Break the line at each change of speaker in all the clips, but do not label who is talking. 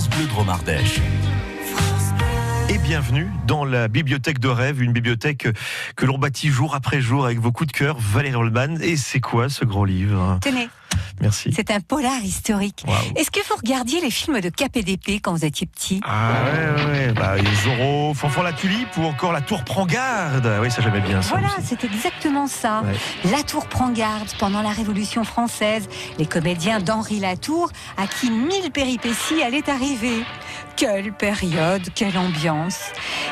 France Bleu Drôme Ardèche. Et bienvenue dans la bibliothèque de rêve, une bibliothèque que l'on bâtit jour après jour avec vos coups de cœur, Valérie Holman. Et c'est quoi ce gros livre ?
Tenez.
Merci.
C'est un polar historique.
Wow.
Est-ce que vous regardiez les films de KPDP quand vous étiez petit ?
Ah ouais. Zorro, Fanfan la Tulipe ou encore La Tour prend garde. Oui, ça j'aimais bien ça.
Voilà,
aussi.
c'est exactement ça.
Ouais.
La Tour prend garde pendant la Révolution française. Les comédiens d'Henri Latour, à qui 1000 péripéties allaient arriver. Quelle période, quelle ambiance.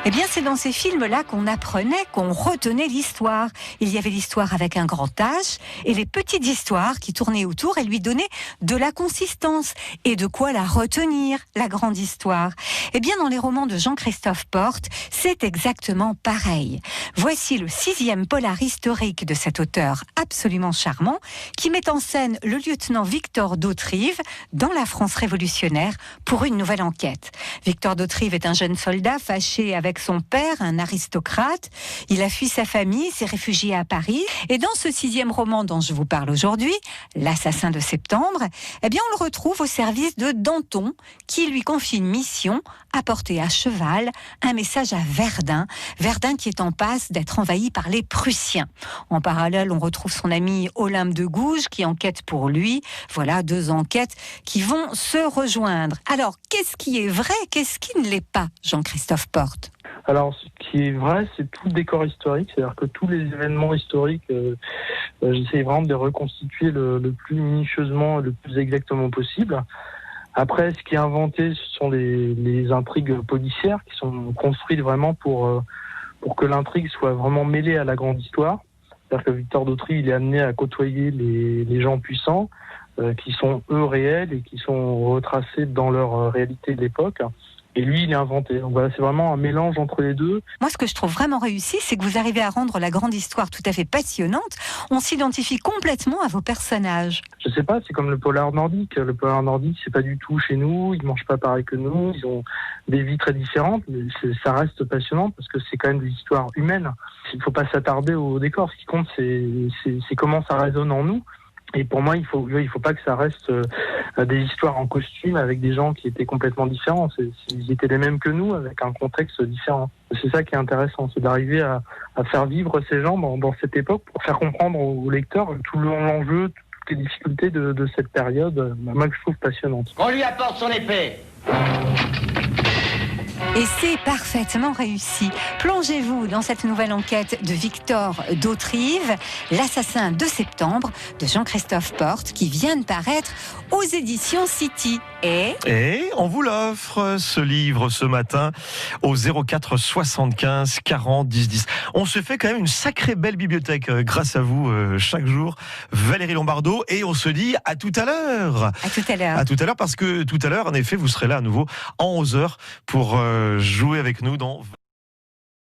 Eh bien, c'est dans ces films-là qu'on apprenait, qu'on retenait l'histoire. Il y avait l'histoire avec un grand H et les petites histoires qui tournaient autour et lui donnaient de la consistance et de quoi la retenir, la grande histoire. Eh bien, dans les romans de Jean-Christophe Porte, c'est exactement pareil. Voici le 6e polar historique de cet auteur absolument charmant qui met en scène le lieutenant Victor d'Hauterive dans la France révolutionnaire pour une nouvelle enquête. Victor d'Hauterive est un jeune soldat fâché avec son père, un aristocrate. Il a fui sa famille, s'est réfugié à Paris. Et dans ce 6e roman dont je vous parle aujourd'hui, L'assassin de septembre, eh bien on le retrouve au service de Danton, qui lui confie une mission, apporter à cheval un message à Verdun. Verdun qui est en passe d'être envahi par les Prussiens. En parallèle, on retrouve son ami Olympe de Gouges qui enquête pour lui. Voilà 2 enquêtes qui vont se rejoindre. Alors, qu'est-ce qui est vrai, qu'est-ce qui ne l'est pas, Jean-Christophe Porte ?
Alors, ce qui est vrai, c'est tout le décor historique, c'est-à-dire que tous les événements historiques, j'essaie vraiment de les reconstituer le plus minutieusement, le plus exactement possible. Après, ce qui est inventé, ce sont les intrigues policières qui sont construites vraiment pour que l'intrigue soit vraiment mêlée à la grande histoire. C'est-à-dire que Victor d'Hauterive, il est amené à côtoyer les gens puissants, qui sont eux réels et qui sont retracés dans leur réalité de l'époque. Et lui, il est inventé. Donc voilà, c'est vraiment un mélange entre les deux.
Moi, ce que je trouve vraiment réussi, c'est que vous arrivez à rendre la grande histoire tout à fait passionnante. On s'identifie complètement à vos personnages.
Je sais pas, c'est comme le polar nordique. Le polar nordique, c'est pas du tout chez nous. Ils mangent pas pareil que nous. Ils ont des vies très différentes. Mais ça reste passionnant parce que c'est quand même des histoires humaines. Il faut pas s'attarder au décor. Ce qui compte, c'est comment ça résonne en nous. Et pour moi, il faut pas que ça reste des histoires en costume avec des gens qui étaient complètement différents. Ils étaient les mêmes que nous, avec un contexte différent. C'est ça qui est intéressant, c'est d'arriver à faire vivre ces gens dans cette époque pour faire comprendre aux lecteurs tout l'enjeu, toutes les difficultés de cette période, moi que je trouve passionnante.
On lui apporte son épée.
Et c'est parfaitement réussi. Plongez-vous dans cette nouvelle enquête de Victor d'Hauterive, L'assassin de septembre de Jean-Christophe Porte, qui vient de paraître aux éditions City. Et
on vous l'offre, ce livre, ce matin, au 04 75 40 10 10. On se fait quand même une sacrée belle bibliothèque grâce à vous chaque jour, Valérie Lombardo, et on se dit à tout à l'heure.
À tout à l'heure.
À tout à l'heure, parce que tout à l'heure, en effet, vous serez là à nouveau en 11h pour jouer avec nous dans